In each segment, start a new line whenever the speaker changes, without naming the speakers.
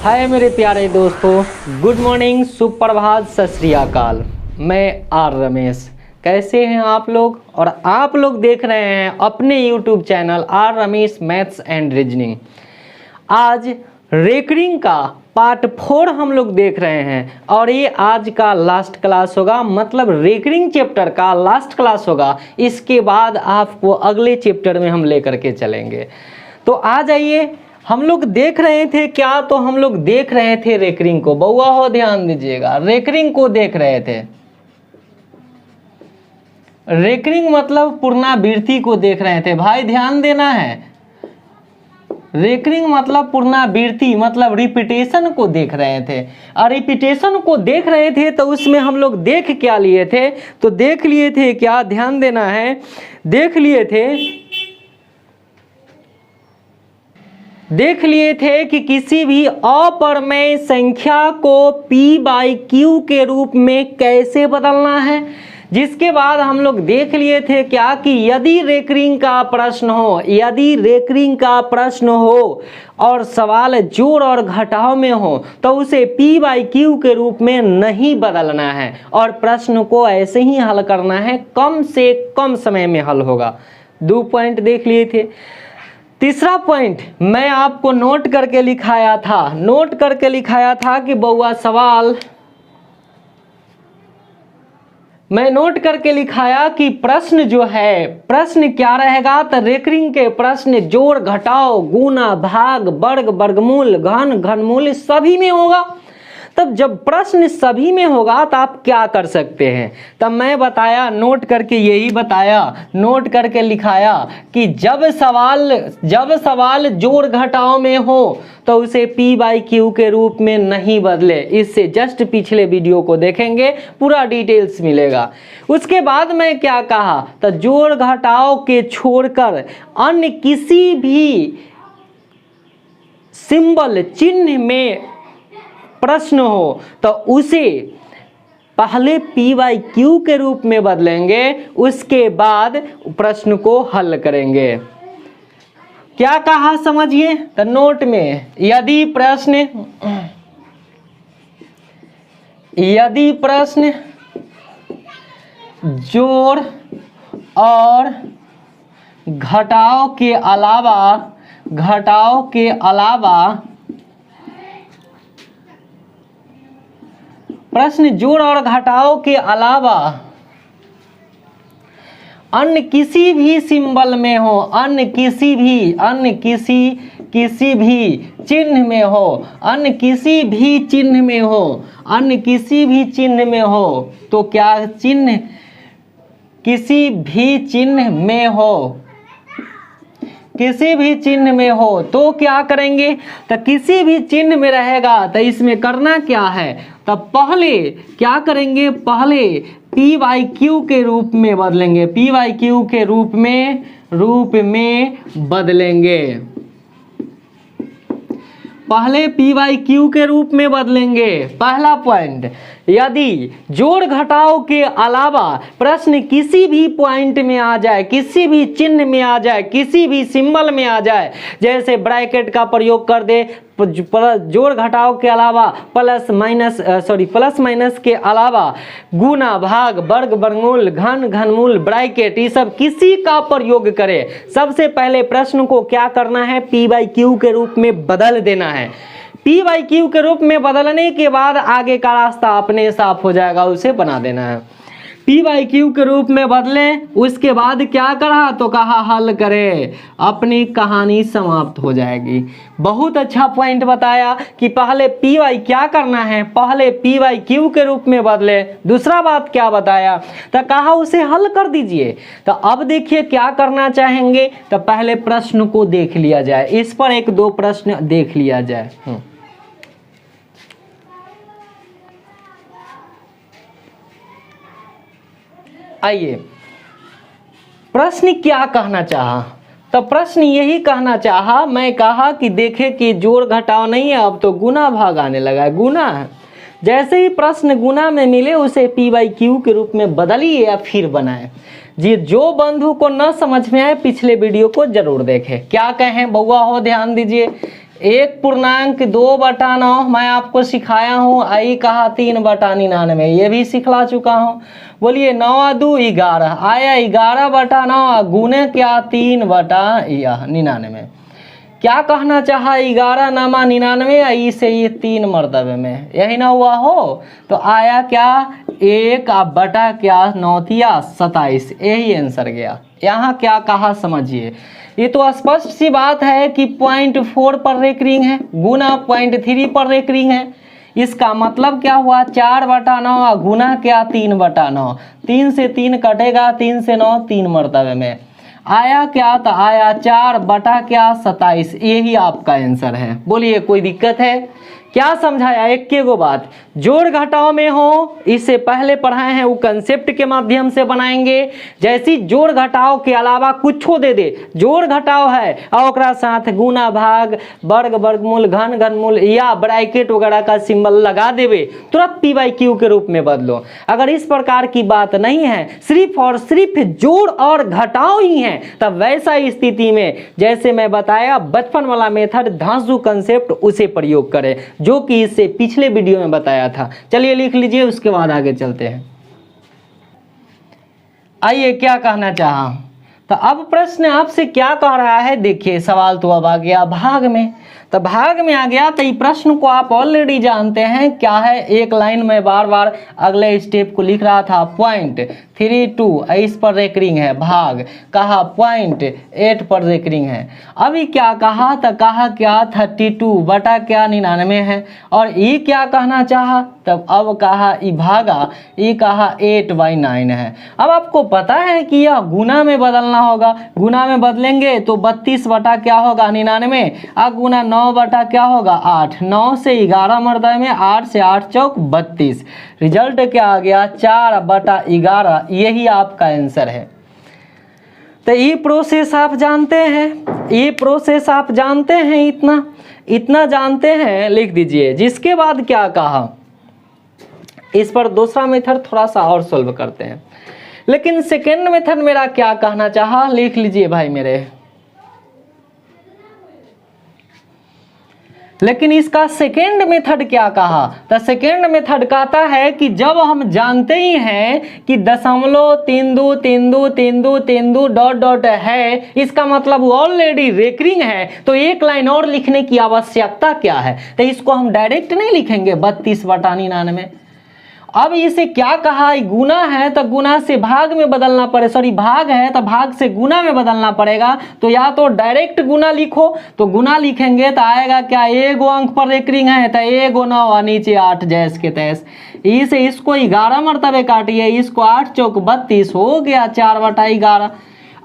हाय मेरे प्यारे दोस्तों, गुड मॉर्निंग, सुप्रभात, सत श्री अकाल। मैं आर रमेश। कैसे हैं आप लोग? और आप लोग देख रहे हैं अपने YouTube channel are Ramesh maths and reasoning. आज रेकरिंग का पार्ट 4 हम लोग देख रहे हैं और ये आज का लास्ट क्लास होगा, मतलब रेकरिंग चैप्टर का लास्ट क्लास होगा। इसके बाद आपको अगले चैप्टर में हम लेकर के चलेंगे। तो आ जाइए, हम लोग देख रहे थे क्या? तो हम लोग देख रहे थे रेकरिंग को। बउआ हो ध्यान दीजिएगा, रेकरिंग को देख रहे थे। रेकरिंग मतलब पुनरावृत्ति को देख रहे थे भाई, ध्यान देना है। रेकरिंग मतलब पुनरावृत्ति, मतलब रिपीटेशन को देख रहे थे। और रिपीटेशन को देख रहे थे तो उसमें हम लोग देख क्या लिए थे? तो देख लिए थे क्या, ध्यान देना है। देख लिए थे कि किसी भी अपरमेय संख्या को p/q के रूप में कैसे बदलना है। जिसके बाद हम लोग देख लिए थे क्या कि यदि रेकरिंग का प्रश्न हो और सवाल जोड़ और घटाव में हो तो उसे p/q के रूप में नहीं बदलना है और प्रश्न को ऐसे ही हल करना है, कम से कम समय में हल होगा। 2 पॉइंट देख लिए थे। तीसरा पॉइंट मैं आपको नोट करके लिखाया था कि बउआ सवाल मैं नोट करके लिखाया कि प्रश्न जो है, प्रश्न क्या रहेगा? तो रेकरिंग के प्रश्न जोड़ घटाव गुणा भाग वर्ग वर्गमूल घन घनमूल सभी में होगा। तब जब प्रश्न सभी में होगा तो आप क्या कर सकते हैं? तब मैं बताया, नोट करके नोट करके लिखाया कि जब सवाल जोड़ घटाव में हो तो उसे p/q के रूप में नहीं बदले। इससे जस्ट पिछले वीडियो को देखेंगे, पूरा डिटेल्स मिलेगा। उसके बाद मैं क्या कहा? तो जोड़ घटाव के छोड़कर अन्य किसी भी सिंबल चिन्ह में प्रश्न हो तो उसे पहले p/q के रूप में बदलेंगे, उसके बाद प्रश्न को हल करेंगे। क्या कहा समझिए? तो नोट में यदि प्रश्न जोड़ और घटाव के अलावा प्रश्न जोड़ और घटाव के अलावा अन्य किसी भी सिंबल में हो, अन्य किसी भी चिन्ह में हो तो क्या चिन्ह किसी भी चिन्ह में हो तो क्या करेंगे? तो किसी भी चिन्ह में रहेगा तो इसमें करना क्या है? तो पहले क्या करेंगे? पहले p/q के रूप में बदलेंगे, p/q के रूप में बदलेंगे। पहले p/q के रूप में बदलेंगे। पहला पॉइंट, यदि जोड़ घटाव के अलावा प्रश्न किसी भी पॉइंट में आ जाए, किसी भी चिन्ह में आ जाए, किसी भी सिंबल में आ जाए, जैसे ब्रैकेट का प्रयोग कर दे, जोड़ घटाव के अलावा प्लस माइनस के अलावा गुना भाग वर्ग वर्गमूल घन घनमूल ब्रैकेट, ये सब किसी का प्रयोग करे, सबसे पहले प्रश्न को क्या करना है? p/q के रूप में बदल देना है। p/q के रूप में बदलने के बाद आगे का रास्ता अपने साफ हो जाएगा, उसे बना देना है। p/q के रूप में बदले, उसके बाद क्या करा? तो कहा हल करे, अपनी कहानी समाप्त हो जाएगी। बहुत अच्छा पॉइंट बताया कि पहले क्या करना है? पहले p/q के रूप में बदले। दूसरा बात क्या बताया? तो कहा उसे हल कर दीजिए। तो अब देखिए क्या करना चाहेंगे? तो पहले प्रश्न को देख लिया जाए, इस पर 1-2 प्रश्न देख लिया जाए। आइए, प्रश्न क्या कहना चाहा? तो प्रश्न यही कहना चाहा, मैं कहा कि देखे कि जोड़ घटाव नहीं है, अब तो गुना भाग आने लगा है, गुना है। जैसे ही प्रश्न गुना में मिले उसे p/q के रूप में बदलिए या फिर बनाए। जी, जो बंधु को न समझ में आए पिछले वीडियो को जरूर देखें। क्या कहें बउआ हो, ध्यान दीजिए। 1/2/9 मैं आपको सिखाया हूँ। आई कहा 3/99, ये भी सिखला चुका हूँ। बोलिए 9×2 11, आया 11/9 गुने क्या 3/99। क्या कहना चाहा 11×99 आई से ये 3 मर्तबे में, यही ना हुआ हो। तो आया क्या 1 बटा क्या 9 तिया 27, यही आंसर गया। यहाँ क्या कहा समझिए, ये तो स्पष्ट सी बात है कि 0.4 पर रेकरिंग है गुना 0.3 पर रेकरिंग है। इसका मतलब क्या हुआ 4/9 गुना क्या 3/9, 3 से 3 कटेगा, 3 से 9 3 मर्तबे में आया क्या, तो आया 4 बटा क्या 27, यही आपका आंसर है। बोलिए कोई दिक्कत है क्या? समझाया एक के गो बात। जोड़ घटाव में हो, इससे पहले पढ़ाए हैं, वो कंसेप्ट के माध्यम से बनाएंगे। जैसी जोड़ घटाव के अलावा कुछ दे दे, जोड़ घटाव है और ओकरा साथ गुना भाग वर्ग वर्गमूल घन घनमूल या ब्रैकेट वगैरह का सिंबल लगा देवे, तुरंत P/Q के रूप में बदलो। अगर इस प्रकार की बात नहीं है, सिर्फ और सिर्फ जोड़ और घटाव ही है, तब वैसा स्थिति में जैसे मैं बताया बचपन वाला मेथड धांसू कंसेप्ट उसे प्रयोग करें, जो कि इससे पिछले वीडियो में बताया था। चलिए लिख लीजिए, उसके बाद आगे चलते हैं। आइए क्या कहना चाहा, तो अब प्रश्न आपसे क्या कह रहा है, देखिए सवाल तो अब आ गया भाग में। तो भाग में आ गया, तो ये प्रश्न को आप ऑलरेडी जानते हैं क्या है। एक लाइन में बार बार अगले स्टेप को लिख रहा था। 0.32 इस पर रेकरिंग है, भाग कहा 0.8 पर रेकरिंग है। अभी क्या कहा, तो कहा क्या 32 बटा क्या 99 है, और ये क्या कहना चाहा, तब अब कहा ई भागा, ये कहा 8/9 है। अब आपको पता है कि यह गुना में बदलना होगा, गुना में बदलेंगे तो 32 बटा क्या होगा 99, और गुना 9 बटा क्या होगा 8, 9 से 11 मर्दे में 8 से 8 चौक 32, रिजल्ट क्या आ गया 4/11, यही आपका आंसर है। तो ये प्रोसेस आप जानते हैं, ये प्रोसेस आप जानते हैं, इतना जानते हैं, लिख दीजिए। जिसके बाद क्या कहा, इस पर दूसरा मेथड थोड़ा सा और सॉल्व करते हैं, लेकिन सेकेंड मेथड मेरा क्या कहना चाहा, लिख लीजिए भाई मेरे। लेकिन इसका सेकेंड मेथड क्या कहा, तो सेकेंड मेथड कहता है कि जब हम जानते ही हैं कि 0.323232 डॉट डॉट है, इसका मतलब ऑलरेडी रेकरिंग है, तो एक लाइन और लिखने की आवश्यकता क्या है। तो इसको हम डायरेक्ट नहीं लिखेंगे 32/99। अब इसे क्या कहा, गुना है तो गुना से भाग में बदलना पड़े, सॉरी भाग है तो भाग से गुना में बदलना पड़ेगा। तो या तो डायरेक्ट गुना लिखो, तो गुना लिखेंगे तो आएगा क्या, एगो अंक पर रेकरिंग है तो एगो 9 और नीचे 8 जैस के तैस। इसे इसको 11 मरतबे काटिए, इसको 8 चौक 32 हो गया 4/11।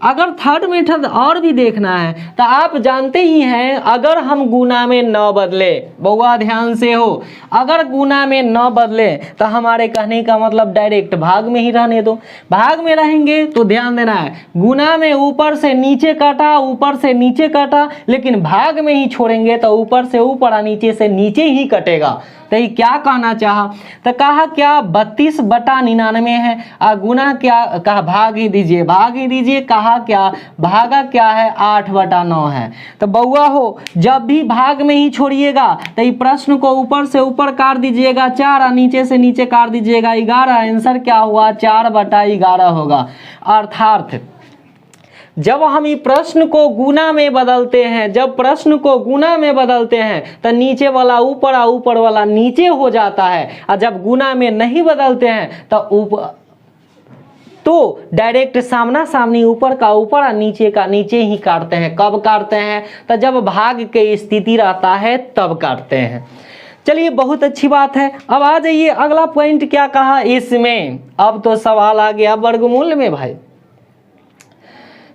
अगर थर्ड मेथड और भी देखना है तो आप जानते ही हैं, अगर हम गुना में 9 बदले, बउआ ध्यान से हो, अगर गुना में 9 बदले तो हमारे कहने का मतलब डायरेक्ट भाग में ही रहने दो। भाग में रहेंगे तो ध्यान देना है, गुना में ऊपर से नीचे काटा, ऊपर से नीचे काटा, लेकिन भाग में ही छोड़ेंगे तो ऊपर से ऊपर और नीचे से नीचे ही कटेगा। तो ये क्या कहना चाहा, तो कहा क्या 32/99 है, और गुना क्या कहा, भाग ही दीजिए, भाग ही दीजिए, कहा क्या भागा क्या है 8/9 है। तो बउआ हो, जब भी भाग में ही छोड़िएगा तो ये प्रश्न को ऊपर से ऊपर काट दीजिएगा 4 और नीचे से नीचे काट दीजिएगा 11, आंसर क्या हुआ 4/11 होगा। अर्थात जब हम ये प्रश्न को गुना में बदलते हैं, जब प्रश्न को गुना में बदलते हैं तो नीचे वाला ऊपर और ऊपर वाला नीचे हो जाता है, और जब गुना में नहीं बदलते हैं तो डायरेक्ट सामना सामनी ऊपर का ऊपर और नीचे का नीचे ही काटते हैं। कब काटते हैं, तो जब भाग की स्थिति रहता है तब काटते हैं। चलिए बहुत अच्छी बात है। अब आ जाइए अगला पॉइंट क्या कहा इसमें। अब तो सवाल आ गया वर्गमूल में भाई,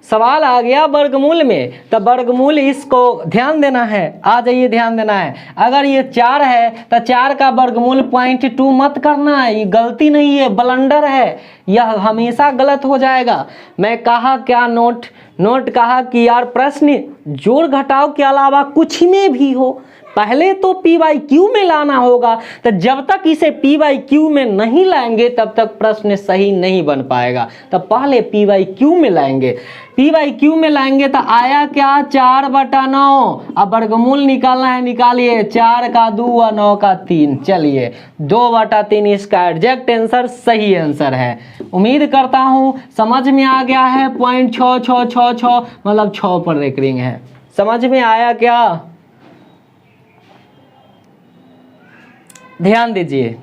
सवाल आ गया वर्गमूल में। तो वर्गमूल इसको ध्यान देना है, आ जाइए ध्यान देना है। अगर ये 4 है तो 4 का वर्गमूल 0.2 मत करना है, ये गलती नहीं है, ब्लंडर है, यह हमेशा गलत हो जाएगा। मैं कहा क्या, नोट कहा कि यार प्रश्न जोड़ घटाव के अलावा कुछ में भी हो, पहले तो पी बाई क्यू में लाना होगा। तो जब तक इसे पी बाई क्यू में नहीं लाएंगे तब तक प्रश्न सही नहीं बन पाएगा। तो पहले पी बाई क्यू में लाएंगे। पी बाई क्यू में लाएंगे तो आया क्या 4/9। अब वर्गमूल निकालना है, निकालिए। 4 का 2 और 9 का 3। चलिए 2/3 इसका एग्जैक्ट आंसर सही आंसर है। उम्मीद करता हूँ समझ में आ गया है। 0.6666 मतलब 6 पर रेकरिंग है। समझ में आया क्या? ध्यान दीजिए।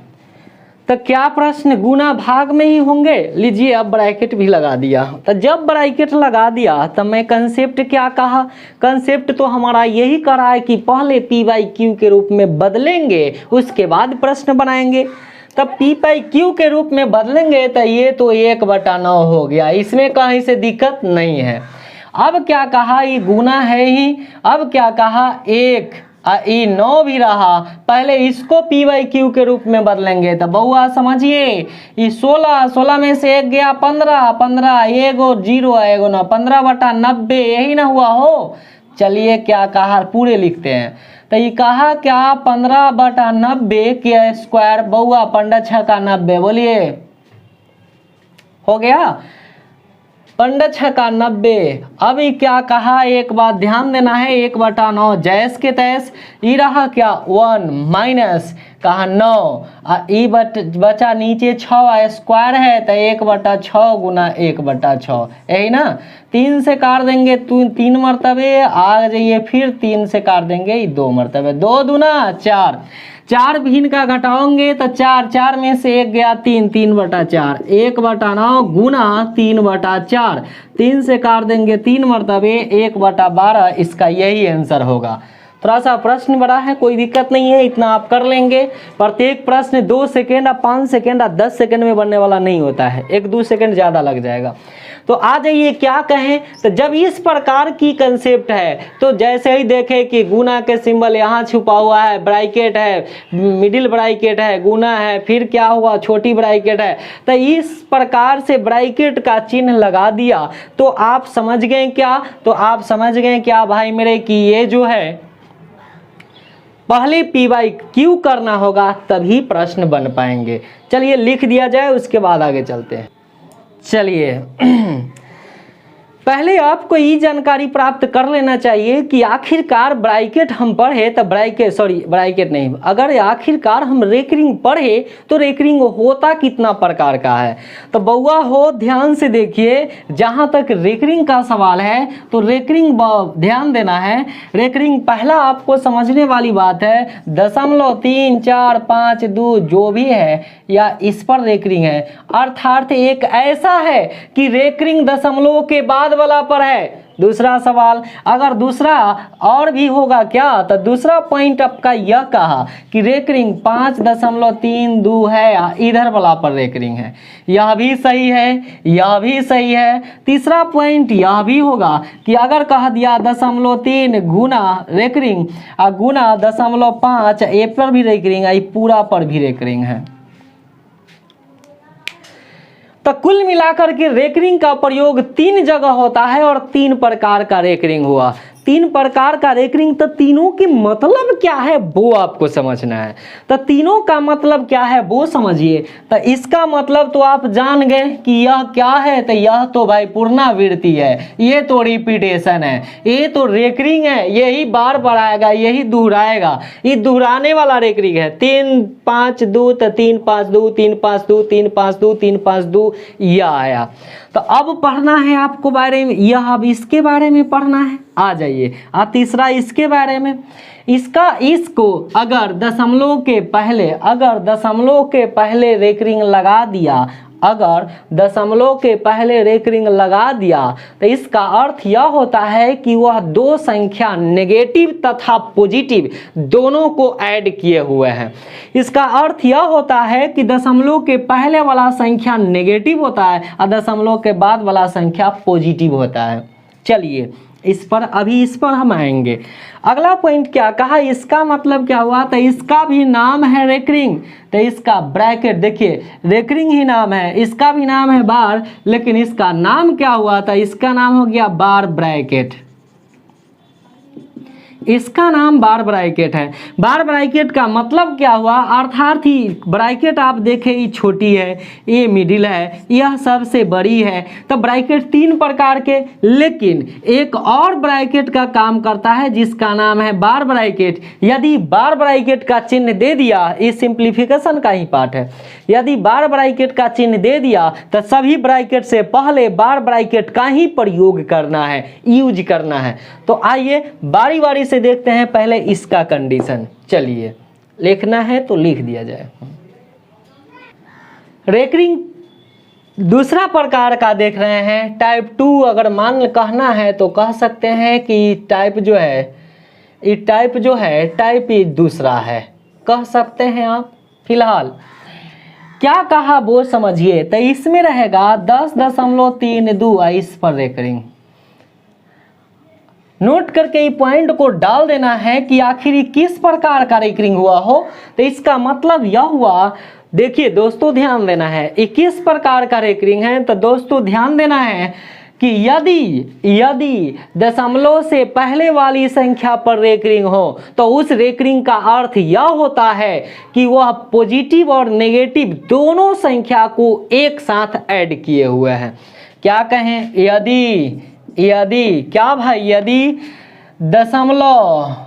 तो क्या प्रश्न गुना भाग में ही होंगे? लीजिए अब ब्रैकेट भी लगा दिया। तो जब ब्रैकेट लगा दिया तब मैं कंसेप्ट क्या कहा? कंसेप्ट तो हमारा यही कर रहा है कि पहले पी बाई क्यू के रूप में बदलेंगे, उसके बाद प्रश्न बनाएंगे। तब पी बाई क्यू के रूप में बदलेंगे तो ये तो 1/9 हो गया, इसमें कहीं से दिक्कत नहीं है। अब क्या कहा? ये गुना है ही। अब क्या कहा? 1 ई 9 भी रहा। पहले इसको पी बाई क्यू के रूप में बदलेंगे। तो बउआ समझिए, ये 16 में से 1 गया 15 एगो 0 एगो 9, 15/90 यही ना हुआ हो। चलिए क्या कहा पूरे लिखते हैं। तो ये कहा क्या 15/90 के स्क्वायर। बउआ 15 का 90 बोलिए, हो गया 15 का 90। अभी क्या कहा? एक बात ध्यान देना है, 1/9 जैस के तैस। ये रहा क्या 1 माइनस कहा 9, ई बचा नीचे 6 स्क्वायर है तो 1/6 गुना 1/6 यही ना। 3 से काट देंगे 3 मरतबे, आ जाइए फिर 3 से काट देंगे 2 मरतबे, 2 दूना 4। 4 भी इनका घटाओगे तो 4 में से 1 गया 3/4, 1/9 गुना 3/4। 3 से काट देंगे 3 मरतबे, 1/12 इसका यही आंसर होगा। थोड़ा सा प्रश्न बड़ा है, कोई दिक्कत नहीं है, इतना आप कर लेंगे। प्रत्येक प्रश्न 2 सेकेंड या 5 सेकेंड या 10 सेकेंड में बनने वाला नहीं होता है, 1-2 सेकेंड ज़्यादा लग जाएगा। तो आ जाइए क्या कहें। तो जब इस प्रकार की कंसेप्ट है तो जैसे ही देखें कि गुना के सिंबल यहाँ छुपा हुआ है, ब्रैकेट है, मिडिल ब्रैकेट है, गुना है, फिर क्या हुआ छोटी ब्रैकेट है, तो इस प्रकार से ब्रैकेट का चिन्ह लगा दिया तो आप समझ गए क्या? तो आप समझ गए क्या भाई मेरे कि ये जो है पहले पी बाई क्यू करना होगा तभी प्रश्न बन पाएंगे। चलिए लिख दिया जाए, उसके बाद आगे चलते हैं। चलिए पहले आपको ये जानकारी प्राप्त कर लेना चाहिए कि आखिरकार ब्रैकेट हम पढ़े तो ब्रैकेट नहीं, अगर आखिरकार हम रेकरिंग पढ़े तो रेकरिंग होता कितना प्रकार का है। तो बउआ हो ध्यान से देखिए, जहाँ तक रेकरिंग का सवाल है तो रेकरिंग ध्यान देना है। रेकरिंग पहला आपको समझने वाली बात है 0.345 जो भी है या इस पर रेकरिंग है, अर्थात एक ऐसा है कि रेकरिंग दशमलव के बाद वाला पर है। दूसरा सवाल अगर दूसरा और भी होगा क्या, तो दूसरा पॉइंट आपका यह कहा कि रेकरिंग 5.32 है, इधर वाला पर रेकरिंग है, यह भी सही है, यह भी सही है। तीसरा पॉइंट यह भी होगा कि अगर कह दिया 0.3 गुना रेकरिंग गुना 0.5 ए पर भी रेकरिंग है, पूरा पर भी रेकरिंग है। तो कुल मिलाकर के रेकरिंग का प्रयोग 3 जगह होता है और 3 प्रकार का रेकरिंग हुआ। 3 प्रकार का रेकरिंग, तो तीनों के मतलब क्या है वो आपको समझना है। तो तीनों का मतलब क्या है वो समझिए। तो इसका मतलब तो आप जान गए कि यह क्या है, तो यह तो भाई पुनरावृत्ति है, ये तो रिपीटेशन है, ये तो रेकरिंग है, यही बार बार आएगा, यही दोहराएगा, ये दोहराने वाला रेकरिंग है। 3-5-2 तो 3-5-2 3-5-2 3-5-2 3-5-2 यह आया। तो अब पढ़ना है आपको बारे में, यह अब इसके बारे में पढ़ना है। आ जाइए तीसरा इसके बारे में। इसको अगर दशमलव के पहले रेकरिंग लगा दिया, अगर दशमलव के पहले रेकरिंग लगा दिया तो इसका अर्थ यह होता है कि वह 2 संख्या नेगेटिव तथा पॉजिटिव दोनों को ऐड किए हुए हैं। इसका अर्थ यह होता है कि दशमलव के पहले वाला संख्या नेगेटिव होता है और दशमलव के बाद वाला संख्या पॉजिटिव होता है। चलिए इस पर हम आएंगे। अगला पॉइंट क्या कहा, इसका मतलब क्या हुआ, तो इसका भी नाम है रेकरिंग। तो इसका ब्रैकेट देखिए, रेकरिंग ही नाम है, इसका भी नाम है बार, लेकिन इसका नाम क्या हुआ था, इसका नाम हो गया बार ब्रैकेट। इसका नाम बार ब्रैकेट है। बार ब्रैकेट का मतलब क्या हुआ, अर्थात ही ब्रैकेट आप देखें ये छोटी है, ये मिडिल है, यह सबसे बड़ी है। तो ब्रैकेट तीन प्रकार के, लेकिन एक और ब्रैकेट का काम करता है जिसका नाम है बार ब्रैकेट। यदि बार ब्रैकेट का चिन्ह दे दिया, ये सिंप्लीफिकेशन का ही पार्ट है, यदि बार ब्रैकेट का चिन्ह दे दिया तो सभी ब्रैकेट से पहले बार ब्रैकेट का ही प्रयोग करना है, यूज करना है। तो आइए बारी बारी से देखते हैं पहले इसका कंडीशन। चलिए लिखना है तो लिख दिया जाए। रेकरिंग दूसरा प्रकार का देख रहे हैं, टाइप 2। अगर मान कहना है तो कह सकते हैं कि टाइप जो है, ये टाइप जो है टाइप ये दूसरा है, कह सकते हैं आप। फिलहाल क्या कहा वो समझिए। तो इसमें रहेगा 10.32 इस पर रेकरिंग। नोट करके पॉइंट को डाल देना है कि आखिर किस प्रकार का रेकरिंग हुआ हो। तो इसका मतलब यह हुआ, देखिए दोस्तों ध्यान देना है, 21 प्रकार का रेकरिंग है। तो दोस्तों ध्यान देना है कि यदि दशमलव से पहले वाली संख्या पर रेकरिंग हो तो उस रेकरिंग का अर्थ यह होता है कि वह पॉजिटिव और नेगेटिव दोनों संख्या को एक साथ ऐड किए हुए हैं। क्या कहें, यदि क्या भाई, यदि दशमलव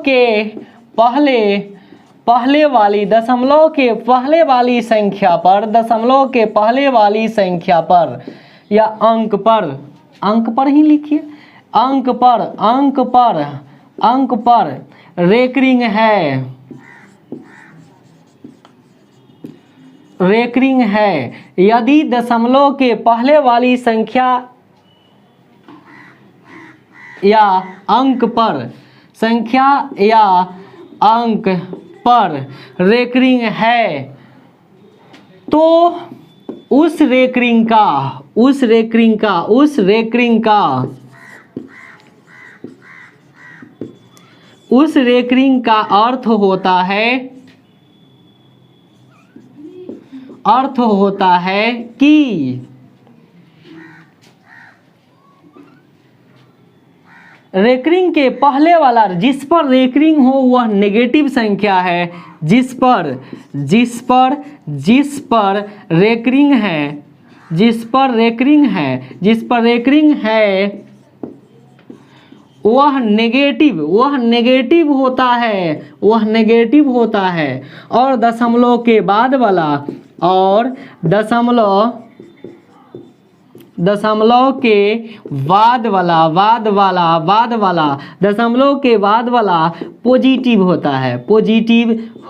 के पहले वाली संख्या पर या अंक पर ही लिखिए, अंक पर रेकरिंग है। यदि दशमलव के पहले वाली संख्या या अंक पर रेकरिंग है तो उस रेकरिंग का अर्थ होता है कि रेकरिंग के पहले वाला, जिस पर रेकरिंग हो वह नेगेटिव संख्या है, जिस पर रेकरिंग है वह नेगेटिव होता है और दशमलव के बाद वाला पॉजिटिव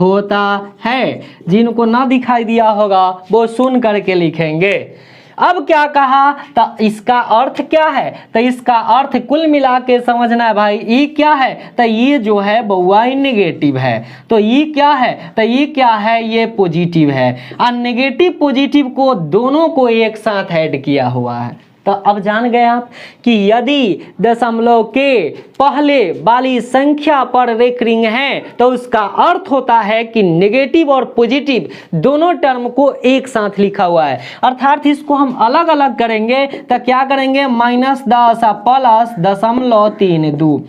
होता है। जिनको ना दिखाई दिया होगा वो सुन करके लिखेंगे। अब क्या कहा, तो इसका अर्थ क्या है, तो इसका अर्थ कुल मिला के समझना है भाई। ये क्या है, तो ये जो है बउआ नेगेटिव है, तो ये क्या है, तो ये पॉजिटिव है। और नेगेटिव पॉजिटिव को दोनों को एक साथ ऐड किया हुआ है। तो अब जान गए आप कि यदि दशमलव के पहले वाली संख्या पर रेकरिंग है तो उसका अर्थ होता है कि नेगेटिव और पॉजिटिव दोनों टर्म को एक साथ लिखा हुआ है। अर्थात इसको हम अलग अलग करेंगे तो क्या करेंगे, -10 प्लस 0.32।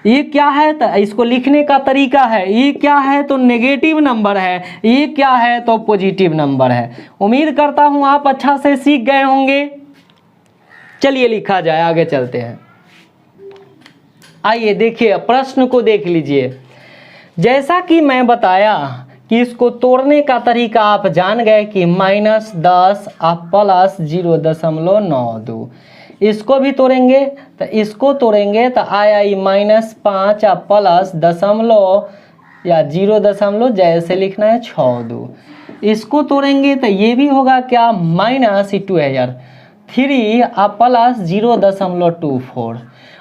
ये क्या है, तो इसको लिखने का तरीका है, ये क्या है तो नेगेटिव नंबर है, ये क्या है तो पॉजिटिव नंबर है। उम्मीद करता हूँ आप अच्छा से सीख गए होंगे। चलिए लिखा जाए, आगे चलते हैं। आइए देखिए प्रश्न को देख लीजिए। जैसा कि मैं बताया कि इसको तोड़ने का तरीका आप जान गए कि -10 प्लस 0.92। इसको भी तोड़ेंगे तो इसको तोड़ेंगे तो आया -5 प्लस दशमलव या 0. जैसे लिखना है 62। इसको तोड़ेंगे तो ये भी होगा क्या, -2 है यार, 3 प्लस 0.24।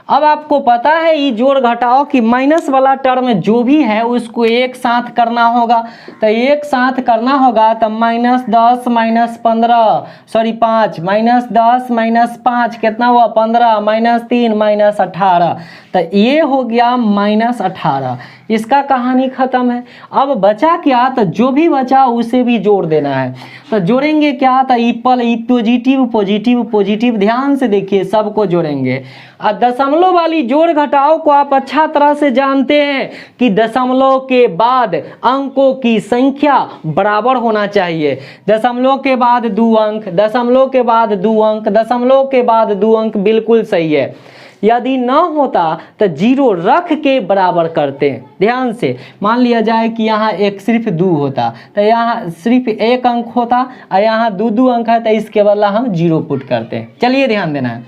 अब आपको पता है ये जोड़ घटाओ कि माइनस वाला टर्म जो भी है उसको एक साथ करना होगा। तो एक साथ करना होगा तो -10 -15 सॉरी 5 -10 -5 कितना हुआ 15 -3 -18। तो ये हो गया -18। इसका कहानी ख़त्म है। अब बचा क्या, तो जो भी बचा उसे भी जोड़ देना है। तो जोड़ेंगे क्या, तो पॉजिटिव पॉजिटिव पॉजिटिव, ध्यान से देखिए सबको जोड़ेंगे। दशमलव वाली जोड़ घटाव को आप अच्छा तरह से जानते हैं कि दशमलव के बाद अंकों की संख्या बराबर होना चाहिए। दशमलव के बाद 2 अंक, दशमलव के बाद 2 अंक, दशमलव के बाद 2 अंक, बिल्कुल सही है। यदि न होता तो 0 रख के बराबर करते हैं। ध्यान से मान लिया जाए कि यहाँ एक सिर्फ 2 होता तो यहाँ सिर्फ 1 अंक होता और यहाँ 2 अंक है तो इसके बदला हम 0 पुट करते हैं। चलिए ध्यान देना है,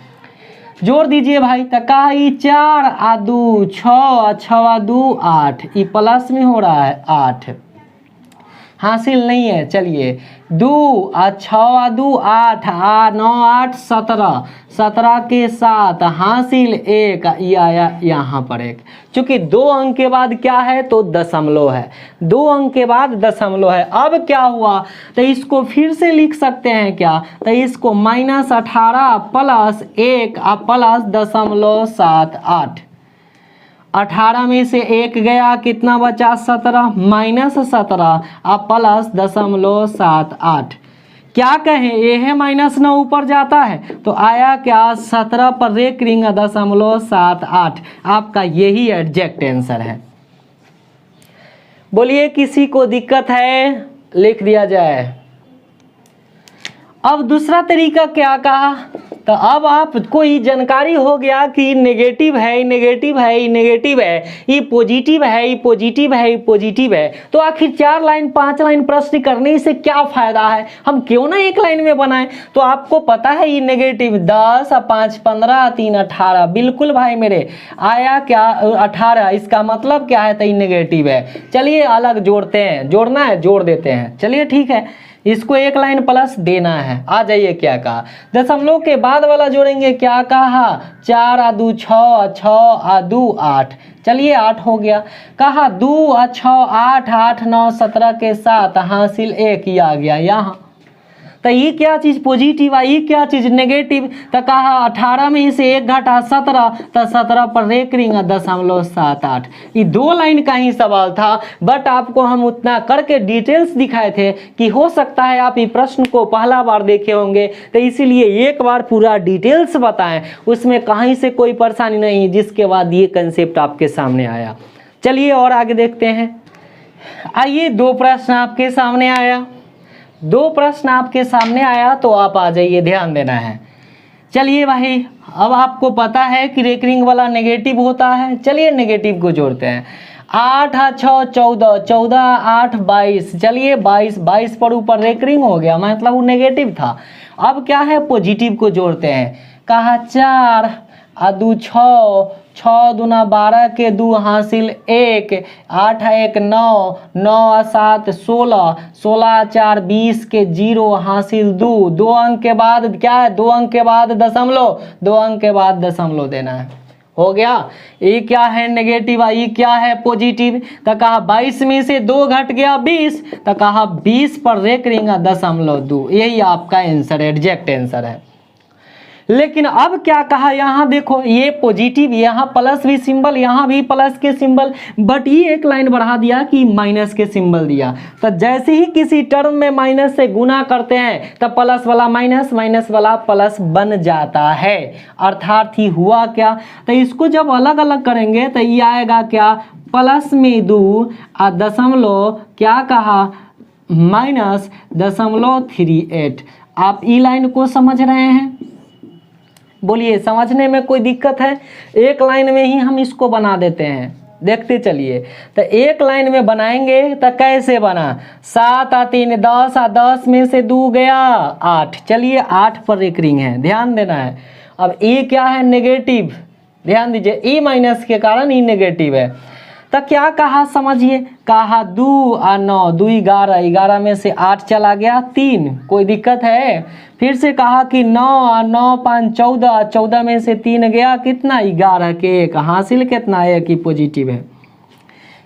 जोड़ दीजिए भाई। तो कहा 4 आ 2 6 6 आ 2 8, ये प्लस में हो रहा है 8, हासिल नहीं है। चलिए 2 आ 6 आ 2 8 आ 9 8 17, 17 के साथ हासिल 1, ये आया यहाँ पर 1। चूंकि 2 अंक के बाद क्या है तो दशमलव है, 2 अंक के बाद दशमलव है। अब क्या हुआ तो इसको फिर से लिख सकते हैं क्या, तो इसको -18 प्लस 1 प्लस 0.78, 18 में से 1 गया, कितना बचा 17, -17 प्लस 0.78। क्या कहें, ये है -9 ऊपर जाता है तो आया क्या 17 पर रेख रिंग 0.78। आपका यही एग्जैक्ट आंसर है। बोलिए किसी को दिक्कत है, लिख दिया जाए। अब दूसरा तरीका क्या कहा, तो अब आपको ये जानकारी हो गया कि नेगेटिव है, नेगेटिव है, नेगेटिव है, ये पॉजिटिव है, ये पॉजिटिव है, ये पॉजिटिव है। तो आखिर 4 लाइन 5 लाइन प्रश्न करने से क्या फायदा है, हम क्यों ना एक लाइन में बनाएं। तो आपको पता है ये नेगेटिव 10 5 15 3 18, बिल्कुल भाई मेरे आया क्या 18, इसका मतलब क्या है तो ये नेगेटिव है। चलिए अलग जोड़ते हैं, जोड़ना है जोड़ देते हैं। चलिए ठीक है, इसको 1 लाइन प्लस देना है। आ जाइए क्या कहा, दशमलव के बाद वाला जोड़ेंगे, क्या कहा 4 आ 2 6 6 आ 2 8, चलिए 8 हो गया। कहा 2 आ 6 8 8 9 17 के साथ हासिल 1, ही आ गया यहाँ। तो ये क्या चीज़ पॉजिटिव है, ये क्या चीज़ नेगेटिव। तो कहा 18 में से 1 घटा 17, तो 17 पर रेख रिंग 0.78। ये 2 लाइन का ही सवाल था, बट आपको हम उतना करके डिटेल्स दिखाए थे कि हो सकता है आप ये प्रश्न को पहला बार देखे होंगे, तो इसीलिए एक बार पूरा डिटेल्स बताएं, उसमें कहीं से कोई परेशानी नहीं, जिसके बाद ये कंसेप्ट आपके सामने आया। चलिए और आगे देखते हैं। आइए 2 प्रश्न आपके सामने आया, 2 प्रश्न आपके सामने आया तो आप आ जाइए, ध्यान देना है। चलिए भाई, अब आपको पता है कि रेकरिंग वाला नेगेटिव होता है। चलिए नेगेटिव को जोड़ते हैं। 8 आ 6 14, 14 8 22, चलिए 22 पर ऊपर रेकरिंग हो गया, मतलब वो नेगेटिव था। अब क्या है, पॉजिटिव को जोड़ते हैं। कहा 4 आ 2 6, 6 दूना 12 के 2 हासिल 1, 8 1 9, 9 आ 7 16, 16 आ 4 20 के 0 हासिल 2, 2 अंक के बाद क्या है, 2 अंक के बाद दशमलव, 2 अंक के बाद दशमलव देना है। हो गया, ये क्या है नेगेटिव, ये क्या है पॉजिटिव। तो कहा 22 में से 2 घट गया 20, तो कहा 20 पर रेख रिंग 0.2, यही आपका आंसर है, एग्जैक्ट आंसर है। लेकिन अब क्या कहा, यहाँ देखो ये पॉजिटिव, यहाँ प्लस भी सिंबल, यहाँ भी प्लस के सिंबल, बट ये एक लाइन बढ़ा दिया कि माइनस के सिंबल दिया। तो जैसे ही किसी टर्म में माइनस से गुना करते हैं तो प्लस वाला माइनस, माइनस वाला प्लस बन जाता है। अर्थात ही हुआ क्या, तो इसको जब अलग अलग करेंगे तो ये आएगा क्या, प्लस में 2 आ दशमलव क्या कहा -0.38। आप ई लाइन को समझ रहे हैं, बोलिए समझने में कोई दिक्कत है। एक लाइन में ही हम इसको बना देते हैं, देखते चलिए। तो एक लाइन में बनाएंगे तो कैसे बना, 7 आ 3 10, आ 10 में से 2 गया 8, चलिए 8 पर एक रिंग है, ध्यान देना है। अब ये क्या है नेगेटिव, ध्यान दीजिए, ई माइनस के कारण ई नेगेटिव है। तो क्या कहा समझिए, कहा 2 आ 9, 2 11, 11 में से 8 चला गया 3, कोई दिक्कत है। फिर से कहा कि 9 आ 9 5 14, 14 में से 3 गया कितना 11 के 1, हासिल कितना 1 की पॉजिटिव है,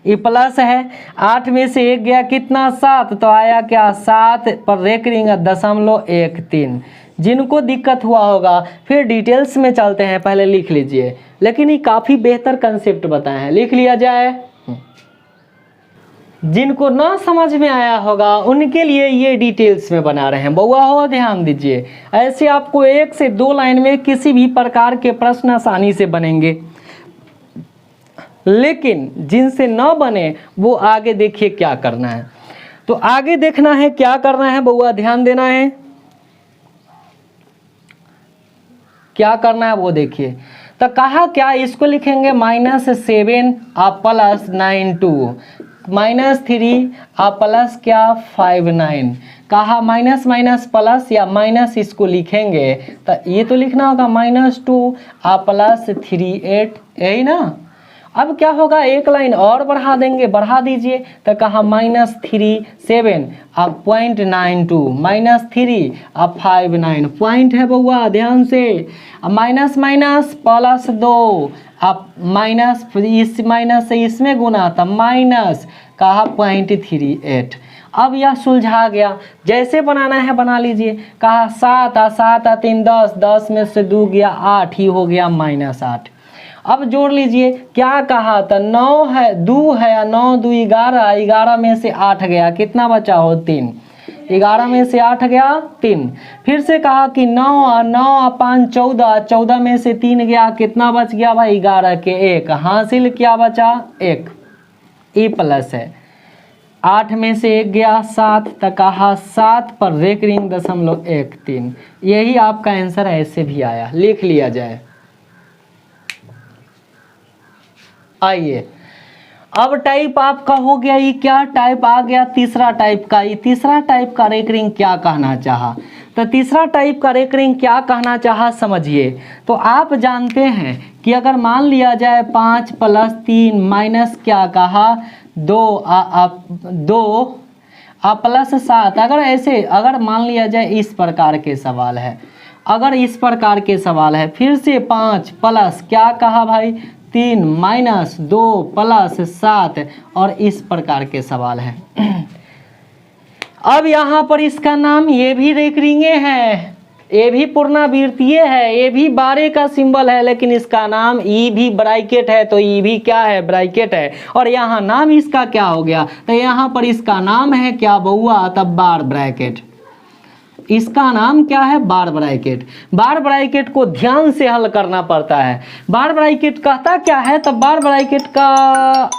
ये प्लस है। 8 में से 1 गया कितना 7, तो आया क्या 7 पर रेख रिंग 0.13। जिनको दिक्कत हुआ होगा फिर डिटेल्स में चलते हैं, पहले लिख लीजिए, लेकिन ये काफ़ी बेहतर कंसेप्ट बताए हैं, लिख लिया जाए। जिनको ना समझ में आया होगा उनके लिए ये डिटेल्स में बना रहे हैं बउआ हो, ध्यान दीजिए। ऐसे आपको 1 से 2 लाइन में किसी भी प्रकार के प्रश्न आसानी से बनेंगे, लेकिन जिनसे न बने वो आगे देखिए क्या करना है। तो आगे देखना है क्या करना है बउआ, ध्यान देना है क्या करना है वो देखिए। तो कहा क्या, इसको लिखेंगे -7 +9 2 -3 प्लस क्या 5 9। कहा माइनस माइनस प्लस या माइनस इसको लिखेंगे तो ये तो लिखना होगा -2 +3 8, यही ना। अब क्या होगा, एक लाइन और बढ़ा देंगे, बढ़ा दीजिए। तो कहा -3 7 अब 0.92 -3 अब 5 9 पॉइंट है बउआ, ध्यान से। अब माइनस माइनस प्लस 2 अब माइनस, इस माइनस से इसमें गुना तब माइनस, कहा 0.38। अब यह सुलझा गया, जैसे बनाना है बना लीजिए। कहा 7 7 3 10 10 में से 2 गया 8 ही हो गया -8। अब जोड़ लीजिए, क्या कहा था 9 है 2 है या 9 2 11, 11 में से 8 गया, कितना बचा हो 3, 11 में से 8 गया 3। फिर से कहा कि 9 और 9 और 5 14, 14 में से 3 गया, कितना बच गया भाई 11 के 1, हासिल क्या बचा 1, ई प्लस है। 8 में से 1 गया 7, तक कहा 7 पर रेकरिंग 0.13, यही आपका आंसर ऐसे भी आया, लिख लिया जाए। आइए अब टाइप आपका हो गया, ये क्या टाइप आ गया, तीसरा टाइप का। ये तीसरा टाइप का रेकरिंग क्या कहना चाहा, तो तीसरा टाइप का रेकरिंग क्या कहना चाहा समझिए। तो आप जानते हैं कि अगर मान लिया जाए 5 + 3 माइनस क्या कहा 2 प्लस 7, अगर ऐसे अगर मान लिया जाए इस प्रकार के सवाल है, अगर इस प्रकार के सवाल है, फिर से 5 प्लस क्या कहा भाई 3 माइनस 2 प्लस 7 और इस प्रकार के सवाल है। अब यहाँ पर इसका नाम ये भी रेकरिंगे है, ये भी पुनरावृत्तीय है, ये भी 12 का सिंबल है, लेकिन इसका नाम ई भी ब्रैकेट है, तो ई भी क्या है ब्रैकेट है। और यहाँ नाम इसका क्या हो गया, तो यहाँ पर इसका नाम है क्या बउआ, तब बार ब्रैकेट। इसका नाम क्या है, बार ब्रैकेट। बार ब्रैकेट को ध्यान से हल करना पड़ता है। बार ब्रैकेट कहता क्या है, तो बार ब्रैकेट का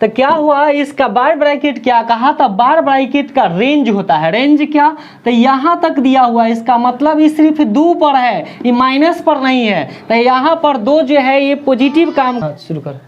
तो क्या हुआ, इसका बार ब्रैकेट क्या कहा, तो बार ब्रैकेट का रेंज होता है। रेंज क्या, तो यहाँ तक दिया हुआ है, इसका मतलब ये सिर्फ 2 पर है, ये माइनस पर नहीं है। तो यहाँ पर 2 जो है ये पॉजिटिव काम शुरू कर,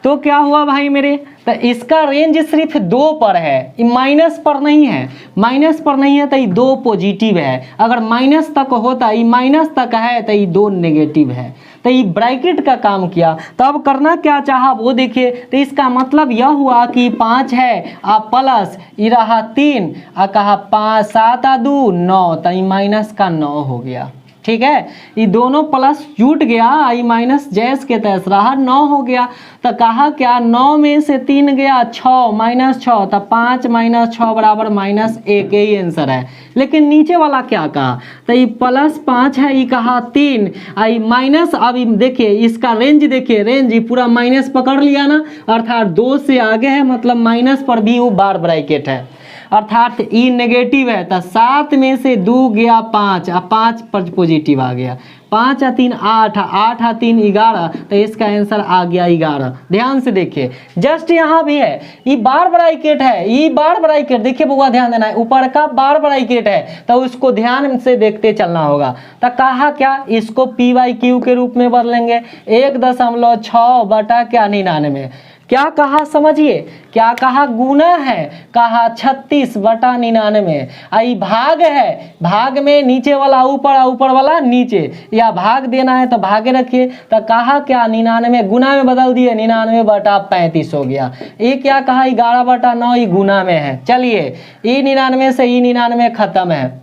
तो क्या हुआ भाई मेरे, तो इसका रेंज सिर्फ 2 पर है, ये माइनस पर नहीं है। माइनस पर नहीं है तो ये 2 पॉजिटिव है, अगर माइनस तक होता, ये माइनस तक है तो ये 2 नेगेटिव है। तो ये ब्रैकेट का काम किया। तो अब करना क्या चाहा वो देखिए, तो इसका मतलब यह हुआ कि 5 है आप प्लस ये रहा 3 और कहा 5 7 और 2 9, तो ये माइनस का 9 हो गया। ठीक है, ये दोनों प्लस जुट गया, आई माइनस जैस के तैस रहा 9 हो गया। तो कहा क्या 9 में से 3 गया 6 -6, तो 5 - 6 बराबर -1, यही आंसर है। लेकिन नीचे वाला क्या कहा, तो ये +5 है, ये कहा 3 आई माइनस। अब देखिए इसका रेंज देखिए, रेंज ये पूरा माइनस पकड़ लिया ना, अर्थात 2 से आगे है, मतलब माइनस पर भी वो बार ब्रैकेट है, अर्थात ई नेगेटिव है। तो 7 में से 2 गया 5 और 5 पर पॉजिटिव आ गया, 5 और 3 8, 8 और 3 11, तो इसका आंसर आ गया 11। ध्यान से देखिए, जस्ट यहाँ भी है, ये बार ब्रैकेट है, ये बार ब्रैकेट देखिए बउआ, ध्यान देना है, ऊपर का बार ब्रैकेट है, तो उसको ध्यान से देखते चलना होगा। तो कहा क्या, इसको P/Q के रूप में बदलेंगे, 1.6 बटा क्या 99। क्या कहा समझिए, क्या कहा गुना है, कहा 36 बटा 99। आई भाग है, भाग में नीचे वाला ऊपर, ऊपर वाला नीचे, या भाग देना है तो भागे रखिए। तो कहा क्या 99 गुना में बदल दिए, 99 बटा 35 हो गया। ये क्या कहा 11 बटा 9, ये गुना में है। चलिए ये 99 से ये 99 खत्म है,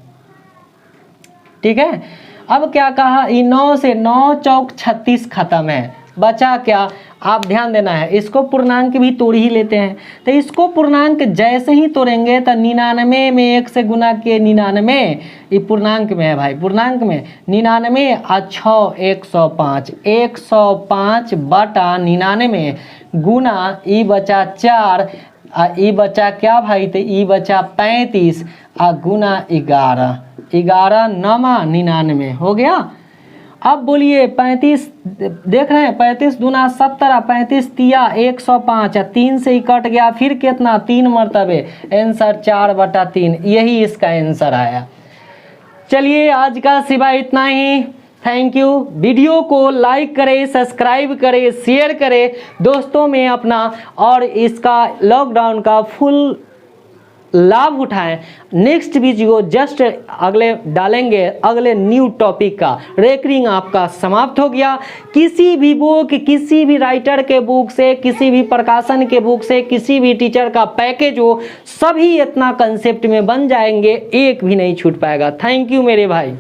ठीक है। अब क्या कहा, ये 9 से 9 चौक 36 खत्म है, बचा क्या, आप ध्यान देना है, इसको पूर्णांक भी तोड़ ही लेते हैं। तो इसको पूर्णांक जैसे ही तोड़ेंगे तो 99 में 1 से गुना किए 99, ये पूर्णांक में है भाई, पूर्णांक में 99 और 6 105, 105 बटा 99 गुना ई बचा 4 आ ई बचा क्या भाई, तो ई बचा 35 आ गुना 11, 11 9 99 हो गया। अब बोलिए 35 देख रहे हैं, 35 दूना 70, 35 तिया 105, 3 से ही कट गया, फिर कितना 3 मरतबे, आंसर 4/3, यही इसका आंसर आया। चलिए आज का सिवाय इतना ही, थैंक यू। वीडियो को लाइक करें, सब्सक्राइब करें, शेयर करें दोस्तों में अपना, और इसका लॉकडाउन का फुल लाभ उठाएं। नेक्स्ट वीडियो जस्ट अगले डालेंगे, अगले न्यू टॉपिक का। रेकरिंग आपका समाप्त हो गया। किसी भी बुक, किसी भी राइटर के बुक से, किसी भी प्रकाशन के बुक से, किसी भी टीचर का पैकेज हो, सभी इतना कंसेप्ट में बन जाएंगे, एक भी नहीं छूट पाएगा। थैंक यू मेरे भाई।